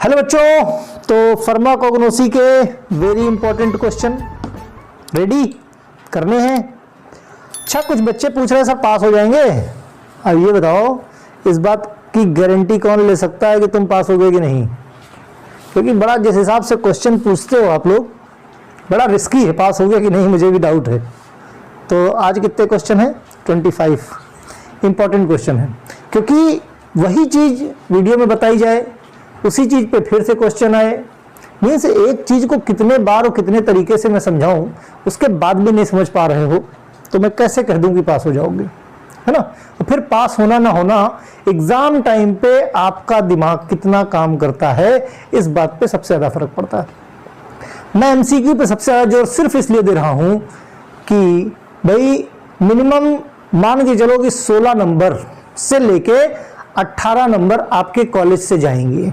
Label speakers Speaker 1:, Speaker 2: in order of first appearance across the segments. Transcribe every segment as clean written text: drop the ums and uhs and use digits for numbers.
Speaker 1: Hello बच्चों, तो pharmacognosy के वेरी इंपॉर्टेंट क्वेश्चन रेडी करने हैं। अच्छा, कुछ बच्चे पूछ रहे हैं सर पास हो जाएंगे। अब ये बताओ, इस बात की गारंटी कौन ले सकता है कि तुम पास होगे कि नहीं? क्योंकि बड़ा जिस हिसाब से क्वेश्चन पूछते हो आप लोग, बड़ा रिस्की है। पास होगे कि नहीं मुझे भी डाउट है। तो आज कितने क्वेश्चन हैं? 25 इंपॉर्टेंट क्वेश्चन है, क्योंकि वही चीज़ वीडियो में बताई जाए, उसी चीज़ पे फिर से क्वेश्चन आए। मीन्स एक चीज़ को कितने बार और कितने तरीके से मैं समझाऊं, उसके बाद भी नहीं समझ पा रहे हो तो मैं कैसे कह दूं कि पास हो जाओगे, है ना? और फिर पास होना ना होना, एग्जाम टाइम पे आपका दिमाग कितना काम करता है, इस बात पे सबसे ज़्यादा फर्क पड़ता है। मैं एमसीक्यू पे सबसे ज़्यादा जोर सिर्फ इसलिए दे रहा हूं कि भाई मिनिमम मान के चलो कि 16 नंबर से लेके 18 नंबर आपके कॉलेज से जाएंगे।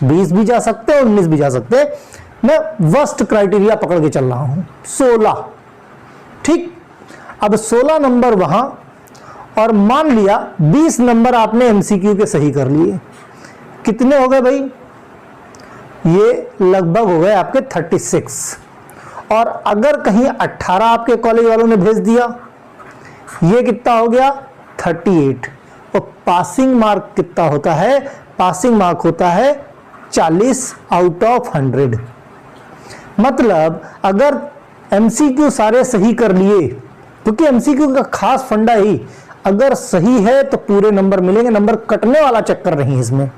Speaker 1: 20 भी जा सकते हैं, 19 भी जा सकते हैं। मैं वर्स्ट क्राइटेरिया पकड़ के चल रहा हूं, 16। ठीक, अब 16 नंबर वहां, और मान लिया 20 नंबर आपने एमसीक्यू के सही कर लिए। कितने हो गए भाई? ये लगभग हो गए आपके 36। और अगर कहीं 18 आपके कॉलेज वालों ने भेज दिया, ये कितना हो गया? 38। और पासिंग मार्क कितना होता है? पासिंग मार्क होता है 40 आउट ऑफ 100। मतलब अगर एमसीक्यू सारे सही कर लिए, क्योंकि एमसीक्यू का खास फंडा ही अगर सही है तो पूरे नंबर मिलेंगे, नंबर कटने वाला चक्कर नहीं इसमें।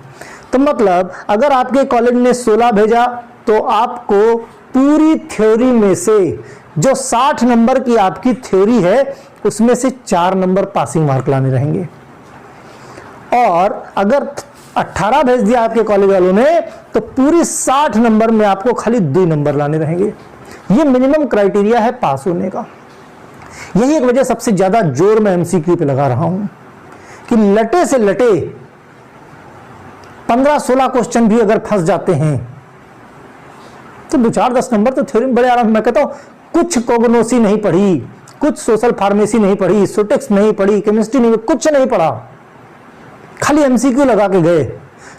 Speaker 1: तो मतलब अगर आपके कॉलेज ने 16 भेजा तो आपको पूरी थ्योरी में से जो 60 नंबर की आपकी थ्योरी है उसमें से 4 नंबर पासिंग मार्क लाने रहेंगे। और अगर 18 भेज दिया आपके कॉलेज वालों ने तो पूरी 60 नंबर में आपको खाली 2 नंबर लाने रहेंगे। ये मिनिमम क्राइटेरिया है पास होने का। यही एक वजह सबसे ज्यादा जोर मैं एमसीक्यू पे लगा रहा हूं कि लटे से लटे 15-16 क्वेश्चन भी अगर फंस जाते हैं तो 2-4-10 नंबर तो थ्योरी में बड़े आराम। मैं कहता हूं कुछ कोग्नोसी नहीं पढ़ी, कुछ सोशल फार्मेसी नहीं पढ़ी, सुटेक्स नहीं पढ़ी, केमिस्ट्री नहीं, कुछ नहीं पढ़ा, खाली एमसीक्यू लगा के गए,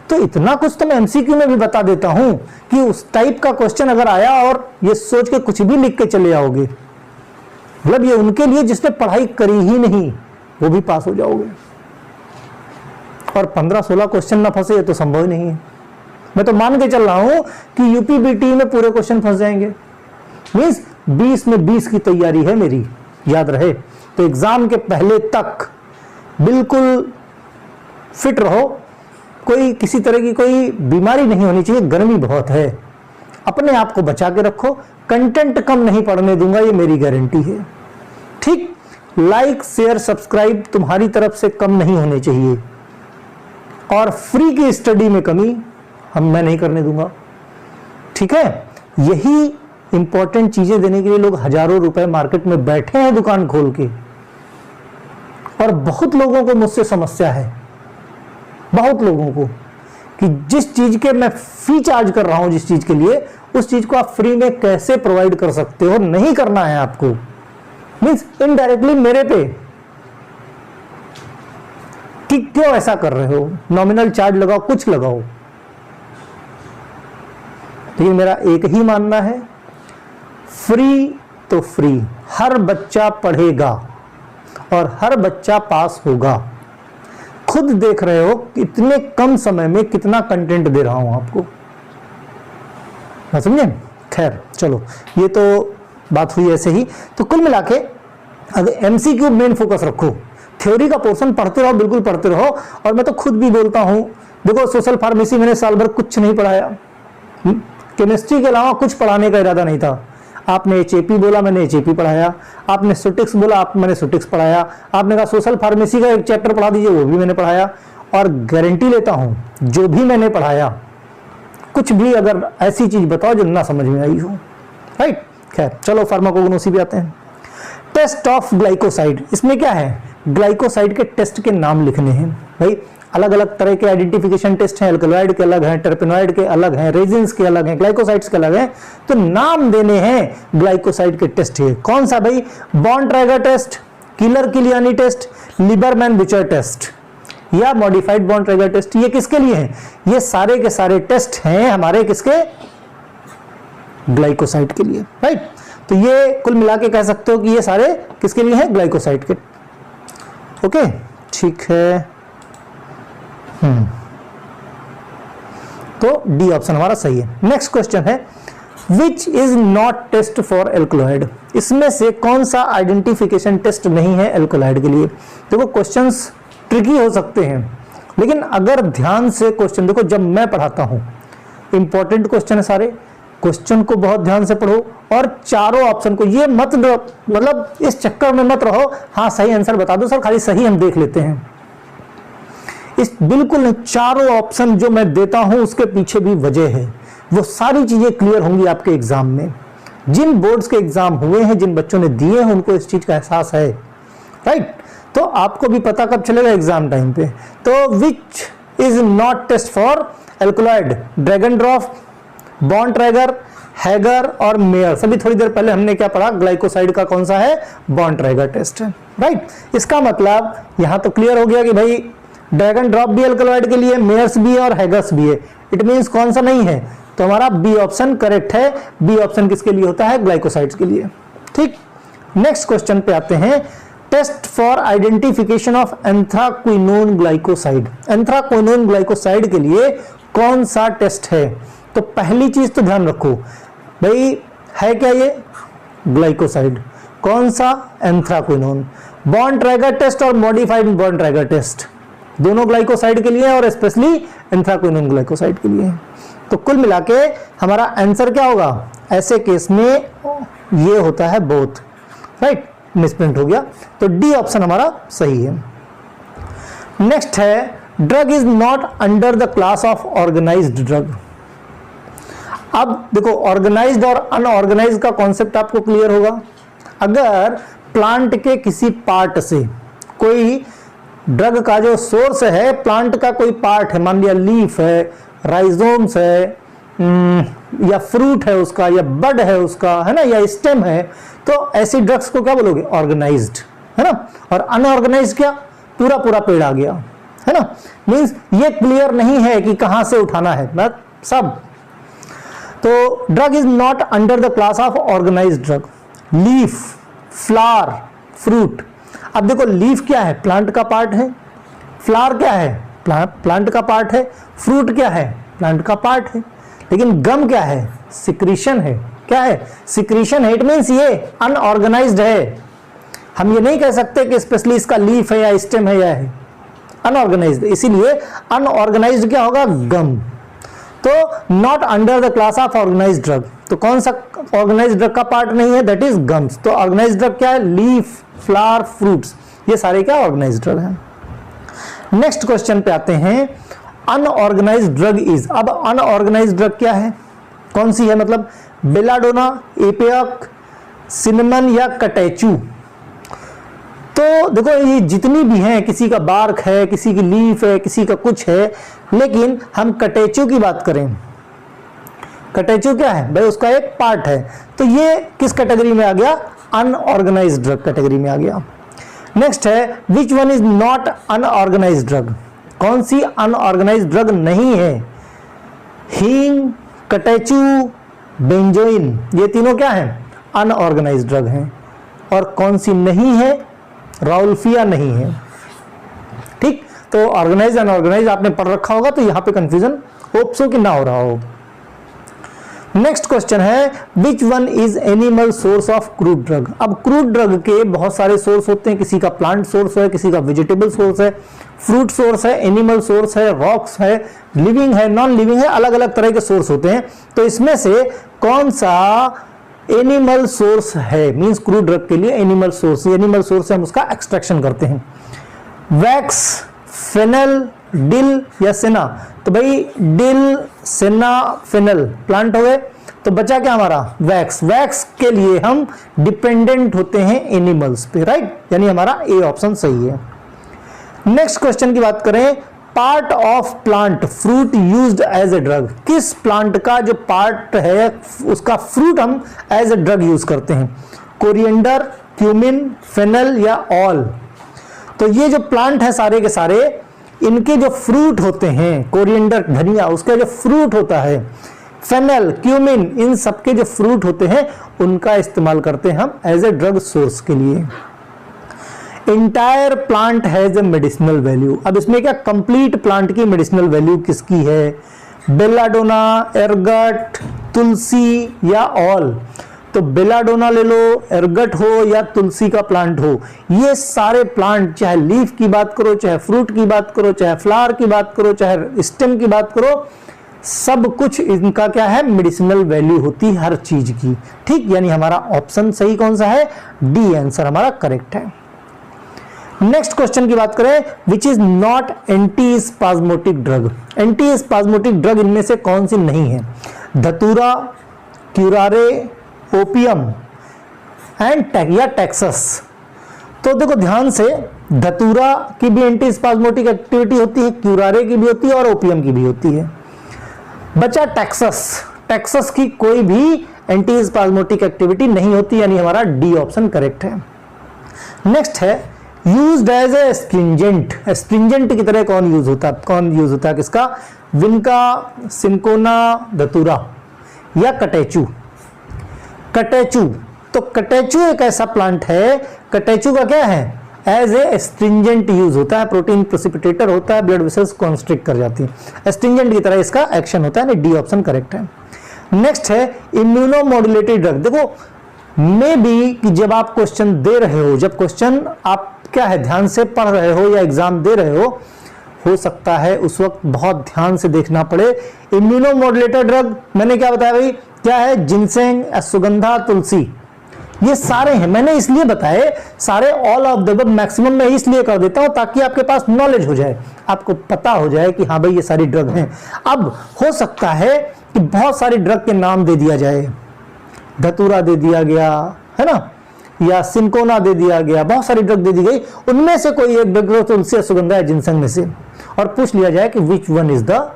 Speaker 1: तो इतना कुछ तो मैं एमसीक्यू में भी बता देता हूं कि उस टाइप का क्वेश्चन अगर आया और ये सोच के कुछ भी लिख के चले आओगे, मतलब ये उनके लिए जिसने पढ़ाई करी ही नहीं वो भी पास हो जाओगे। और 15-16 क्वेश्चन ना फंसे ये तो संभव ही नहीं है। मैं तो मान के चल रहा हूं कि यूपीबीटी में पूरे क्वेश्चन फंस जाएंगे। मींस 20 में 20 की तैयारी है मेरी, याद रहे। तो एग्जाम के पहले तक बिल्कुल फिट रहो, कोई किसी तरह की कोई बीमारी नहीं होनी चाहिए। गर्मी बहुत है, अपने आप को बचा के रखो। कंटेंट कम नहीं पढ़ने दूंगा, ये मेरी गारंटी है। ठीक, लाइक शेयर सब्सक्राइब तुम्हारी तरफ से कम नहीं होने चाहिए, और फ्री की स्टडी में कमी मैं नहीं करने दूंगा। ठीक है, यही इंपॉर्टेंट चीजें देने के लिए लोग हजारों रुपए मार्केट में बैठे हैं दुकान खोल के। और बहुत लोगों को मुझसे समस्या है, बहुत लोगों को, कि जिस चीज के मैं फी चार्ज कर रहा हूं, जिस चीज के लिए, उस चीज को आप फ्री में कैसे प्रोवाइड कर सकते हो? नहीं करना है आपको। मींस इनडायरेक्टली मेरे पे कि क्यों ऐसा कर रहे हो? नॉमिनल चार्ज लगाओ, कुछ लगाओ। लेकिन मेरा एक ही मानना है, फ्री तो फ्री, हर बच्चा पढ़ेगा और हर बच्चा पास होगा। खुद देख रहे हो कि इतने कम समय में कितना कंटेंट दे रहा हूं आपको, समझे? खैर चलो, ये तो बात हुई ऐसे ही। तो कुल मिला के अगर एमसीक्यू मेन फोकस रखो, थ्योरी का पोर्शन पढ़ते रहो, बिल्कुल पढ़ते रहो। और मैं तो खुद भी बोलता हूं, देखो सोशल फार्मेसी मैंने साल भर कुछ नहीं पढ़ाया, केमिस्ट्री के अलावा कुछ पढ़ाने का इरादा नहीं था। आपने एचएपी बोला, मैंने एचएपी पढ़ाया। आपने सुटिक्स बोला, मैंने सुटिक्स पढ़ाया। आपने कहा सोशल फार्मेसी का एक चैप्टर पढ़ा दीजिए, वो भी मैंने पढ़ाया। और गारंटी लेता हूं जो भी मैंने पढ़ाया, कुछ भी अगर ऐसी चीज बताओ जो ना समझ में आई हो, राइट? खैर चलो, फार्माकोग्नोसी भी आते हैं। टेस्ट ऑफ ग्लाइकोसाइड, इसमें क्या है? ग्लाइकोसाइड के टेस्ट के नाम लिखने हैं भाई। अलग अलग तरह के आइडेंटिफिकेशन टेस्ट हैं, अल्कलॉइड के अलग हैं, टर्पेनॉइड के अलग हैं, रेजिन्स के अलग हैं, ग्लाइकोसाइड्स के अलग हैं। तो नाम देने हैं ग्लाइकोसाइड के टेस्ट है। कौन सा भाई? Borntrager test, Keller Killiani test, Liebermann Burchard test. या मॉडिफाइड बॉन्ड ट्रैगर टेस्ट, ये किसके लिए है? ये सारे के सारे टेस्ट हैं हमारे किसके? ग्लाइकोसाइड के लिए, राइट। तो ये कुल मिला के कह सकते हो कि ये सारे किसके लिए हैं? ग्लाइकोसाइड के। ओके, ठीक है। तो डी ऑप्शन हमारा सही है। नेक्स्ट क्वेश्चन है which is not test for alkaloid, इसमें से कौन सा आइडेंटिफिकेशन टेस्ट नहीं है एल्कोलॉइड के लिए? देखो क्वेश्चंस ट्रिकी हो सकते हैं, लेकिन अगर ध्यान से क्वेश्चन देखो, जब मैं पढ़ाता हूं इंपॉर्टेंट क्वेश्चन है सारे, क्वेश्चन को बहुत ध्यान से पढ़ो और चारों ऑप्शन को ये मत मतलब इस चक्कर में मत रहो हाँ सही आंसर बता दो सर, खाली सही हम देख लेते हैं, इस बिल्कुल चारों ऑप्शन जो मैं देता हूं उसके पीछे भी वजह है, वो सारी चीजें क्लियर होंगी आपके एग्जाम में। जिन बोर्ड्स के एग्जाम हुए हैं, जिन बच्चों ने दिए हैं, उनको इस चीज का एहसास है, राइट। तो आपको भी पता कब चलेगा? एग्जाम टाइम पे। तो which is not test for alkaloid? Dragendorff, Borntrager, Hager और मेयर। सभी थोड़ी देर पहले हमने क्या पढ़ा? ग्लाइकोसाइड का कौन सा है? बॉन्ड ट्रैगर टेस्ट है, राइट। इसका मतलब यहां तो क्लियर हो गया कि भाई ड्रैगन ड्रॉप भी एल्कोलॉइड के लिए, मेयर्स भी है और हैगर्स भी है। इट मींस कौन सा नहीं है? तो हमारा बी ऑप्शन करेक्ट है। बी ऑप्शन किसके लिए होता है? ग्लाइकोसाइड्स के लिए, ठीक। नेक्स्ट क्वेश्चन पे आते हैं, test for identification of anthraquinone glycoside. Anthraquinone glycoside के लिए कौन सा टेस्ट है? तो पहली चीज तो ध्यान रखो भाई, है क्या ये? ग्लाइकोसाइड। कौन सा? एंथ्राक्विनोन। बॉन्ड ट्रैगर टेस्ट और मॉडिफाइड बॉन्ड ट्रैगर टेस्ट दोनों ग्लाइकोसाइड के लिए और स्पेशली एंथ्राक्विनोन ग्लाइकोसाइड के लिए। तो कुल मिला के हमारा आंसर क्या होगा? ऐसे केस में ये होता है बोथ, राइट। मिसप्रिंट हो गया, तो डी ऑप्शन हमारा सही है। नेक्स्ट है drug is not under the class of organised drug. अब देखो ऑर्गेनाइज्ड और अनऑर्गेनाइज्ड का कॉन्सेप्ट आपको क्लियर होगा। अगर प्लांट के किसी पार्ट से कोई ड्रग का जो सोर्स है, प्लांट का कोई पार्ट है, मान लिया लीफ है, राइजोम्स है, या फ्रूट है उसका, या बड है उसका, है ना, या स्टेम है, तो ऐसी ड्रग्स को क्या बोलोगे? ऑर्गेनाइज्ड, है ना। और अनऑर्गेनाइज्ड क्या? पूरा पूरा पेड़ आ गया, है ना। मींस ये क्लियर नहीं है कि कहां से उठाना है ना सब। तो drug is not under the class of organised drug. Leaf, flower, fruit. अब देखो लीफ क्या है? प्लांट का पार्ट है। फ्लावर क्या है? प्लांट का पार्ट है। फ्रूट क्या है? प्लांट का पार्ट है। लेकिन गम क्या है? सिक्रीशन है। क्या है? सिक्रीशन है। इट मींस ये अनऑर्गेनाइज्ड है। हम ये नहीं कह सकते कि स्पेशली इसका लीफ है या स्टेम है या है, अनऑर्गेनाइज्ड। इसीलिए अनऑर्गेनाइज्ड क्या होगा? गम। तो not under the class of organised drug. तो कौन सा ऑर्गेनाइज्ड ड्रग का पार्ट नहीं है? That is gums. तो ऑर्गेनाइज्ड ड्रग क्या है? लीफ, फ्लावर, फ्रूट्स, ये सारे क्या? ऑर्गेनाइज्ड ड्रग है। नेक्स्ट क्वेश्चन पे आते हैं, अनऑर्गेनाइज्ड ड्रग इज। अब अनऑर्गेनाइज्ड ड्रग क्या है? कौन सी है? मतलब बेलाडोना, एपियक, सिनेमन या कटेचू। तो देखो ये जितनी भी हैं, किसी का बार्क है, किसी की लीफ है, किसी का कुछ है, लेकिन हम कटेचू की बात करें, कटेचू क्या है भाई? उसका एक पार्ट है। तो ये किस कैटेगरी में आ गया? अनऑर्गेनाइज्ड ड्रग कैटेगरी में आ गया। नेक्स्ट है which one is not unorganised drug. कौन सी अनऑर्गेनाइज्ड ड्रग नहीं है? हींग, कटेचू, बेंजोइन, ये तीनों क्या है? अनऑर्गेनाइज्ड ड्रग हैं। और कौन सी नहीं है? राउल्फिया नहीं है, ठीक। तो ऑर्गेनाइज अनऑर्गेनाइज आपने पढ़ रखा होगा, तो यहां पे कंफ्यूजन होप सो कि ना हो रहा हो। नेक्स्ट क्वेश्चन है which one is animal source of crude drug. अब क्रूड ड्रग के बहुत सारे सोर्स होते हैं, किसी का प्लांट सोर्स है, किसी का वेजिटेबल सोर्स है, फ्रूट सोर्स है, एनिमल सोर्स है, रॉक्स है, लिविंग है, नॉन लिविंग है, अलग अलग तरह के सोर्स होते हैं। तो इसमें से कौन सा एनिमल सोर्स है? मींस क्रूड ड्रग के लिए एनिमल सोर्स, एनिमल सोर्स से हम उसका एक्सट्रैक्शन करते हैं। वैक्स, फेनल, डिल या सेना। तो भाई डिल, सेना, फेनल प्लांट हो गए, तो बचा क्या हमारा? वैक्स। वैक्स के लिए हम डिपेंडेंट होते हैं एनिमल्स पे, राइट। यानी हमारा ए ऑप्शन सही है। नेक्स्ट क्वेश्चन की बात करें, part of plant fruit used as a drug. किस प्लांट का जो पार्ट है उसका फ्रूट हम एज ए ड्रग यूज करते हैं? कोरिएंडर, क्यूमिन, फेनल या ऑल। तो ये जो प्लांट है सारे के सारे, इनके जो फ्रूट होते हैं, कोरिएंडर धनिया, उसका जो फ्रूट होता है, फेनल, क्यूमिन, इन सबके जो फ्रूट होते हैं उनका इस्तेमाल करते हैं हम एज ए ड्रग सोर्स के लिए। Entire plant has a medicinal value. अब इसमें क्या कंप्लीट प्लांट की मेडिसिनल वैल्यू किसकी है? बेलाडोना, एरगट, तुलसी या ऑल? तो बेलाडोना ले लो, एरगट हो या तुलसी का प्लांट हो, ये सारे प्लांट, चाहे लीफ की बात करो, चाहे फ्रूट की बात करो, चाहे फ्लावर की बात करो, चाहे स्टेम की बात करो, सब कुछ इनका क्या है? मेडिसिनल वैल्यू होती है हर चीज की। ठीक, यानी हमारा ऑप्शन सही कौन सा है? डी आंसर हमारा करेक्ट है। नेक्स्ट क्वेश्चन की बात करें, विच is not anti spasmodic drug. Anti spasmodic drug इनमें से कौन सी नहीं है? धतूरा, क्यूरारे, ओपियम एंड या टैक्सस। तो देखो ध्यान से, धतूरा की भी एंटी स्पाज्मोटिक एक्टिविटी होती है, क्यूरारे की भी होती है और ओपियम की भी होती है। बचा टैक्सस। टैक्सस की कोई भी एंटी स्पाज्मोटिक एक्टिविटी नहीं होती, यानी हमारा डी ऑप्शन करेक्ट है। नेक्स्ट है used as a astringent. Astringent की तरह कौन यूज होता है? किसका? विनका, सिंकोना, धतूरा या कटेचू? कटेचू। तो कटेचू एक ऐसा प्लांट है, कटेचू का क्या है? एज ए एस्ट्रिंजेंट यूज होता है, प्रोटीन प्रेसिपिटेटर होता है, ब्लड वेसल्स कॉन्स्ट्रिक्ट कर जाती है, एस्ट्रिंजेंट की तरह इसका एक्शन होता है, डी ऑप्शन करेक्ट है। नेक्स्ट है इम्यूनोमोडुलेटेड ड्रग। देखो मे बी कि जब आप क्वेश्चन दे रहे हो, जब क्वेश्चन आप क्या है ध्यान से पढ़ रहे हो या एग्जाम दे रहे हो सकता है उस वक्त बहुत ध्यान से देखना पड़े। इम्यूनोमोडुलेटेड ड्रग मैंने क्या बताया भाई? क्या है? जिनसेंग, अश्वगंधा, तुलसी, ये सारे हैं। मैंने इसलिए बताए सारे, all of the above maximum में इसलिए कर देता हूं ताकि आपके पास नॉलेज हो जाए, आपको पता हो जाए कि हाँ भाई ये सारी ड्रग हैं। अब हो सकता है कि बहुत सारी ड्रग के नाम दे दिया जाए, धतूरा दे दिया गया है ना, या सिंकोना दे दिया गया, बहुत सारी ड्रग दे दी गई, उनमें से कोई एक ड्रग तुलसी, अश्वगंधा या जिनसेंग में से, और पूछ लिया जाए कि which one is the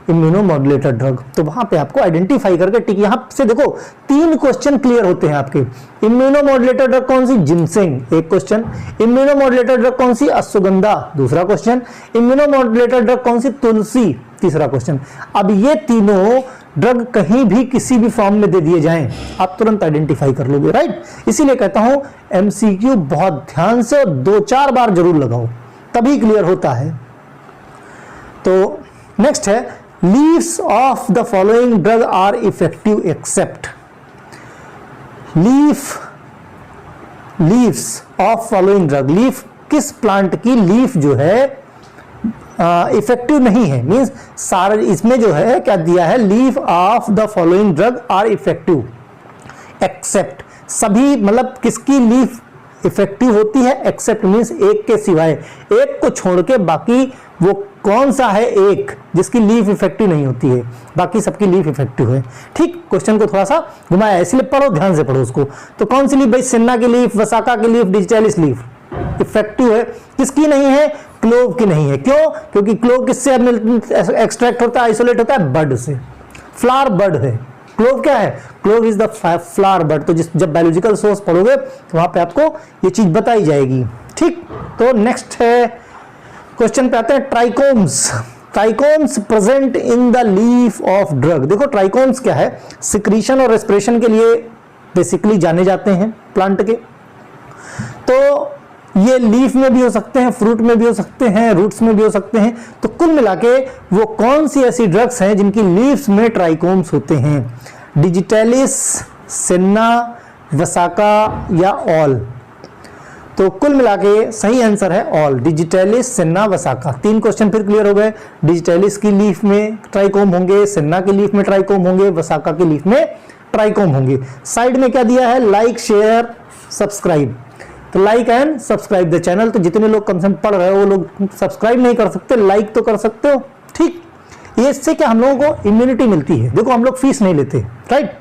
Speaker 1: immunomodulated drug, तो वहां पे आपको आइडेंटिफाई करके टिक। यहां से देखो 3 क्वेश्चन क्लियर होते हैं आपके। इम्यूनोमोडुलेटेड ड्रग कौन सी? जिनसेंग, एक क्वेश्चन। इम्यूनोमोडुलेटेड ड्रग कौन सी? अश्वगंधा, दूसरा क्वेश्चन। इम्यूनोमोडुलेटेड ड्रग कौन सी? तुलसी, तीसरा क्वेश्चन। अब ये तीनों ड्रग कहीं भी किसी भी फॉर्म में दे दिए जाएं, आप तुरंत आइडेंटिफाई कर लोगे, राइट? इसीलिए कहता हूं एमसीक्यू बहुत ध्यान से 2-4 बार जरूर लगाओ, तभी क्लियर होता है। तो नेक्स्ट है leaves of the following drug are effective except. Leaves of following drug, leaf किस प्लांट की लीफ जो है इफेक्टिव नहीं है, मींस सारे इसमें जो है क्या दिया है? Leaf of the following drug are effective except. सभी मतलब किसकी लीफ इफेक्टिव होती है? एक्सेप्ट मींस एक के सिवाय, एक को छोड़ के बाकी वो कौन सा है एक जिसकी लीफ इफेक्टिव नहीं होती है? बाकी सबकी लीफ इफेक्टिव है। ठीक, क्वेश्चन को थोड़ा सा घुमाया, इसलिए पढ़ो, ध्यान से पढ़ो उसको। तो कौन सी लीफ भाई? सेन्ना की लीफ, वसाका की लीफ, डिजिटलिस लीफ इफेक्टिव है। किसकी नहीं है? क्लोव की नहीं है। क्यों? क्योंकि क्लोव किससे एक्सट्रैक्ट होता है, आइसोलेट होता है? बड से। फ्लावर बड है। क्लोव क्या है? Clove is the flower bud. तो जब बायोलॉजिकल सोर्स पढ़ोगे तो वहां पे आपको ये चीज बताई जाएगी। ठीक, तो नेक्स्ट है क्वेश्चन पे आते हैं, trichomes. Trichomes present in the leaf of drug. देखो ट्राइकोम्स क्या है? सिक्रीशन और रेस्पिरेशन के लिए बेसिकली जाने जाते हैं प्लांट के। तो ये लीफ में भी हो सकते हैं, फ्रूट में भी हो सकते हैं, रूट्स में भी हो सकते हैं। तो कुल मिला के वो कौन सी ऐसी ड्रग्स हैं जिनकी लीव्स में ट्राइकोम्स होते हैं? डिजिटलिस, सेन्ना, वसाका या ऑल? तो कुल मिला के सही आंसर है ऑल। Digitalis, senna, वसाका। 3 क्वेश्चन फिर क्लियर हो गए। डिजिटलिस की लीफ में ट्राइकोम होंगे, सेन्ना की लीफ में ट्राइकोम होंगे, वसाका की लीफ में ट्राइकोम होंगे। साइड में क्या दिया है? Like, share, subscribe. तो like and subscribe the channel. तो जितने लोग कम से कम पढ़ रहे हो वो लोग सब्सक्राइब नहीं कर सकते, लाइक तो कर सकते हो। ठीक, ये इससे क्या हम लोगों को इम्यूनिटी मिलती है। देखो हम लोग फीस नहीं लेते, राइट?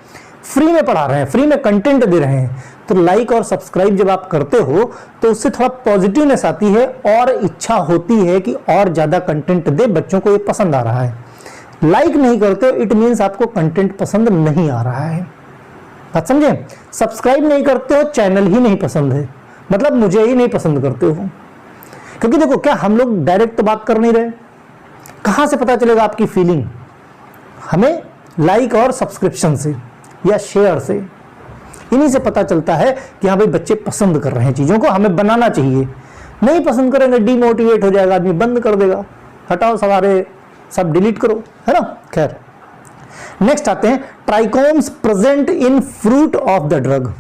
Speaker 1: फ्री में पढ़ा रहे हैं, फ्री में कंटेंट दे रहे हैं। तो लाइक और सब्सक्राइब जब आप करते हो तो उससे थोड़ा पॉजिटिवनेस आती है और इच्छा होती है कि और ज्यादा कंटेंट दे, बच्चों को ये पसंद आ रहा है। लाइक नहीं करते हो इट मीन्स आपको कंटेंट पसंद नहीं आ रहा है। बात समझे? सब्सक्राइब नहीं करते हो, चैनल ही नहीं पसंद है, मतलब मुझे ही नहीं पसंद करते हो। क्योंकि देखो क्या हम लोग डायरेक्ट तो बात कर नहीं रहे, कहां से पता चलेगा आपकी फीलिंग? हमें लाइक और सब्सक्रिप्शन से या शेयर से, इन्हीं से पता चलता है कि हाँ भाई बच्चे पसंद कर रहे हैं चीजों को, हमें बनाना चाहिए। नहीं पसंद करेंगे डीमोटिवेट हो जाएगा आदमी, बंद कर देगा, हटाओ सारे, सब डिलीट करो, है ना। खैर नेक्स्ट आते हैं, trichomes present in fruit of the drug.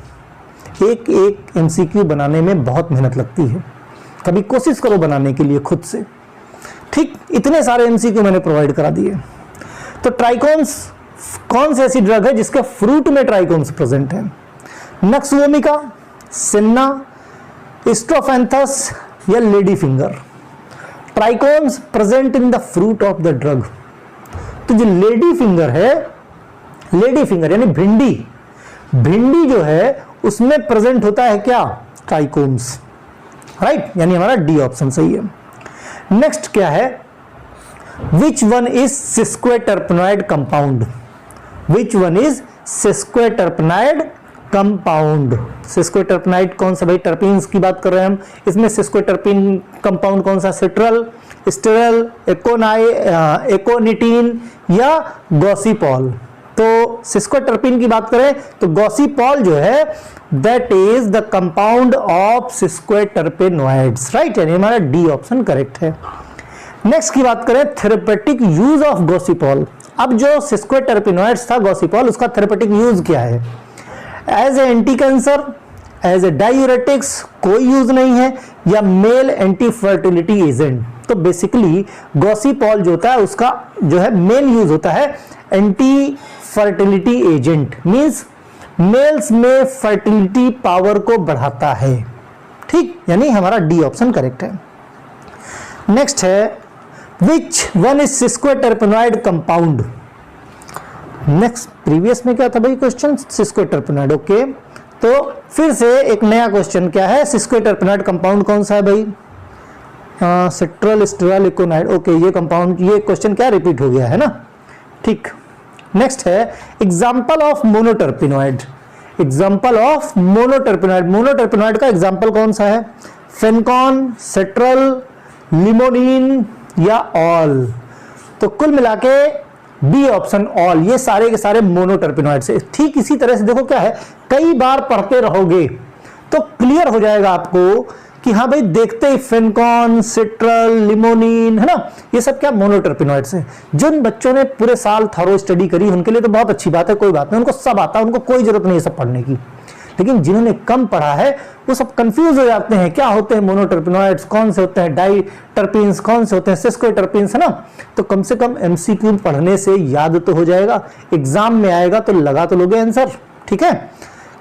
Speaker 1: एक एक एमसीक्यू बनाने में बहुत मेहनत लगती है, कभी कोशिश करो बनाने के लिए खुद से, ठीक। इतने सारे एमसीक्यू मैंने प्रोवाइड करा दिए। तो ट्राइकोम्स कौन सी ऐसी ड्रग है जिसके फ्रूट में ट्राइकोम्स प्रेजेंट है? नक्स वोमिका, सिन्ना, स्ट्रोफेंथस या lady finger. Trichomes present in the fruit of the drug. तो जो लेडी फिंगर है, लेडी फिंगर यानी भिंडी, भिंडी जो है उसमें प्रेजेंट होता है क्या? ट्राइकोम्स, राइट, यानी हमारा डी ऑप्शन सही है। नेक्स्ट क्या है? Which one is sesquiterpenoid compound? Which one is sesquiterpenoid compound? Sesquiterpenoid कौन सा भाई? टर्पीन्स की बात कर रहे हैं हम। इसमें सिस्क्वेटरपीन कंपाउंड कौन सा? सिट्रल, स्टेरल, एकोनिटीन या गॉसिपॉल। तो सिस्क्वेटरपीन की बात करें तो गॉसिपॉल जो है that is the compound of sesquiterpenoids, right, यानी हमारा डी ऑप्शन करेक्ट है। नेक्स्ट की बात करें, थेरेपेटिक यूज ऑफ गॉसिपॉल। अब जो सिस्क्वेटरपेनॉइड्स था गॉसिपॉल, उसका थेरेपेटिक यूज क्या है? As a anti cancer, as a diuretics कोई यूज नहीं है, या मेल एंटी फर्टिलिटी एजेंट। तो बेसिकली गॉसिपॉल जो होता है उसका जो है मेन यूज होता है anti fertility agent, means males में फर्टिलिटी पावर को बढ़ाता है, ठीक, यानी हमारा डी ऑप्शन करेक्ट है। नेक्स्ट है, which one is sesquiterpenoid compound? Next previous में क्या था भाई क्वेश्चन? सिस्क्वेटरपेनॉइड, ओके। तो फिर से एक नया क्वेश्चन क्या है? सिस्क्वेटरपेनॉइड कंपाउंड कौन सा है भाई? Citral, sterol, aconite, okay. ये कंपाउंड, ये क्वेश्चन क्या रिपीट हो गया है ना, ठीक। नेक्स्ट है, example of monoterpenoid. Example of monoterpenoid, monoterpenoid का एग्जाम्पल कौन सा है? फेनकॉन, सिट्रल, लिमोनिन या ऑल। तो कुल मिला के बी ऑप्शन ऑल, ये सारे के सारे मोनोटर्पेनॉइड से। ठीक इसी तरह से देखो क्या है, कई बार पढ़ते रहोगे तो क्लियर हो जाएगा आपको कि हाँ भाई देखते ही फेनकॉन, सिट्रल, लिमोनिन, है ना, ये सब क्या मोनोटर्पेनॉइड्स हैं। जिन बच्चों ने पूरे साल थॉरो स्टडी करी उनके लिए तो बहुत अच्छी बात है, कोई बात नहीं, उनको सब आता है, उनको कोई जरूरत नहीं है सब पढ़ने की। लेकिन जिन्होंने कम पढ़ा है वो सब कंफ्यूज हो जाते हैं, क्या होते हैं मोनोटर्पेनॉइड्स, कौन से होते हैं डाई टर्पीन्स, कौन से होते हैं सिस्क्वेटरपीन्स, है ना। तो कम से कम एमसीक्यू पढ़ने से याद तो हो जाएगा, एग्जाम में आएगा तो लगा तो लोगे आंसर, ठीक है।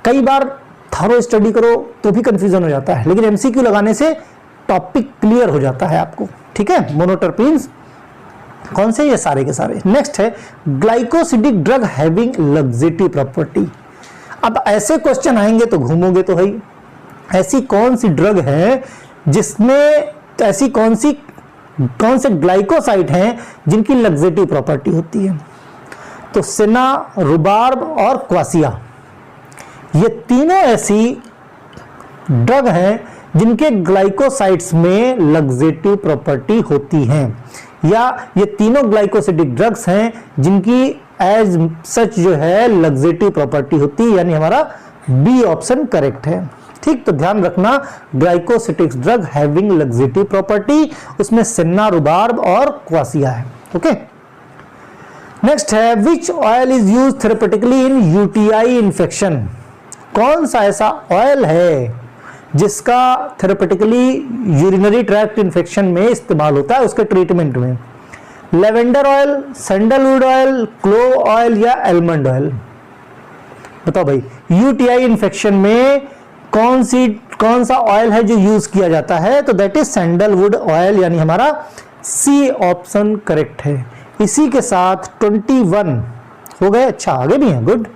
Speaker 1: कई बार थॉरो स्टडी करो तो भी कंफ्यूजन हो जाता है, लेकिन एमसीक्यू लगाने से टॉपिक क्लियर हो जाता है आपको, ठीक है। मोनोटर्पीन्स कौन से? ये सारे के सारे। नेक्स्ट है, glycosidic drug having laxative property. अब ऐसे क्वेश्चन आएंगे तो घूमोगे तो भाई, ऐसी कौन सी ड्रग है जिसमें, ऐसी कौन से ग्लाइकोसाइड हैं जिनकी लग्जेटिव प्रॉपर्टी होती है? तो सिना, रुबार्ब और क्वासिया, ये तीनों ऐसी ड्रग हैं जिनके ग्लाइकोसाइड्स में लग्जेटिव प्रॉपर्टी होती हैं, या ये तीनों ग्लाइकोसिडिक ड्रग्स हैं जिनकी एज सच जो है लग्जेटिव प्रॉपर्टी होती है, यानी हमारा बी ऑप्शन करेक्ट है, ठीक। तो ध्यान रखना, glycosidic drug having laxative property, उसमें सिन्ना, रुबार्ब और क्वासिया है, ओके। नेक्स्ट है, which oil is used therapeutically in UTI infection? कौन सा ऐसा ऑयल है जिसका थेरेपेटिकली यूरिनरी ट्रैक्ट इन्फेक्शन में इस्तेमाल होता है उसके ट्रीटमेंट में? Lavender oil, sandalwood oil, clove oil या एलमंड ऑयल? बताओ भाई, यूटीआई इन्फेक्शन में कौन सा ऑयल है जो यूज किया जाता है? तो दैट इज सैंडलवुड ऑयल, यानी हमारा सी ऑप्शन करेक्ट है। इसी के साथ 21 हो गए, अच्छा आगे भी हैं, good.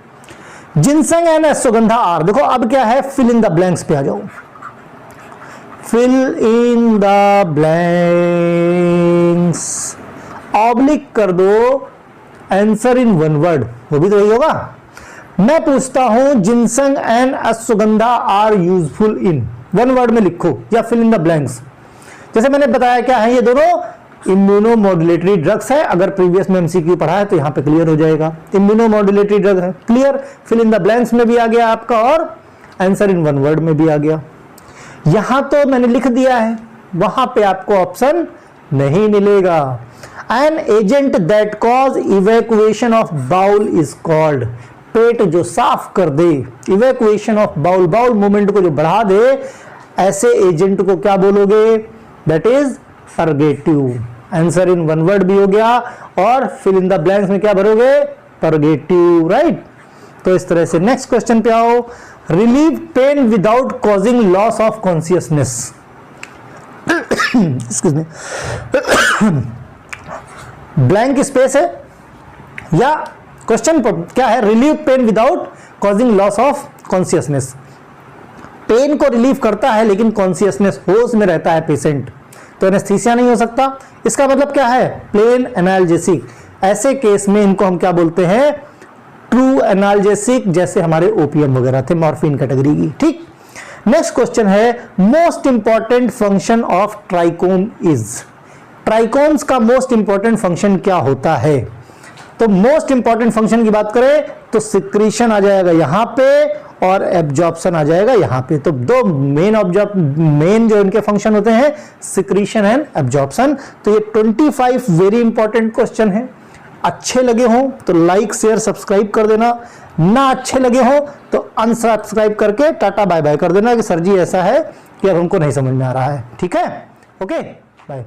Speaker 1: Ginseng and ashwagandha are, देखो अब क्या है, फिल इन द ब्लैंक्स पे आ जाओ, fill in the blanks, oblique कर दो, आंसर इन वन वर्ड, वो भी तो यही होगा। मैं पूछता हूं ginseng and ashwagandha are useful in, one word में लिखो या फिल इन द ब्लैंक्स। जैसे मैंने बताया क्या है, ये दोनों इम्यूनोमोडुलेटरी ड्रग्स है। अगर प्रीवियस में एमसीक्यू पढ़ा है तो यहां पे क्लियर हो जाएगा, इम्यूनोमोडुलेटरी ड्रग है। Clear, fill in the blanks में भी आ गया आपका और आंसर इन वन वर्ड में भी आ गया। यहां तो मैंने लिख दिया है, वहां पे आपको ऑप्शन नहीं मिलेगा। An agent that cause evacuation of bowel is called, पेट जो साफ कर दे, evacuation of bowel, bowel movement को जो बढ़ा दे, ऐसे एजेंट को क्या बोलोगे? That is purgative. Answer in one word भी हो गया और फिल इन द ब्लैंक्स में क्या भरोगे? Purgative, right. तो इस तरह से नेक्स्ट क्वेश्चन पे आओ। Relieve pain without causing loss of consciousness. Excuse me, blank space है या क्वेश्चन क्या है? Relieve pain without causing loss of consciousness. Pain को रिलीव करता है लेकिन कॉन्शियसनेस, होश में रहता है पेशेंट, तो एनेस्थीसिया नहीं हो सकता। इसका मतलब क्या है? Plane analgesic. ऐसे केस में इनको हम क्या बोलते हैं? ट्रू एनाल्जेसिक, जैसे हमारे ओपियम वगैरह थे, मॉर्फिन कैटेगरी की। ठीक, नेक्स्ट क्वेश्चन है most important function of trichome is. Trichomes का मोस्ट इंपॉर्टेंट फंक्शन क्या होता है? तो मोस्ट इंपॉर्टेंट फंक्शन की बात करें तो सिक्रीशन आ जाएगा यहां पे और एब्जॉर्प्शन आ जाएगा यहां पे। तो दो मेन जो इनके फंक्शन होते हैं, सिक्रीशन एंड एब्जॉर्प्शन। तो ये 25 वेरी इंपॉर्टेंट क्वेश्चन है। अच्छे लगे हो तो लाइक शेयर सब्सक्राइब कर देना, ना अच्छे लगे हो तो अनसब्सक्राइब करके टाटा बाय बाय कर देना कि सर जी ऐसा है कि अब हमको नहीं समझ में आ रहा है। ठीक है, ओके, बाय।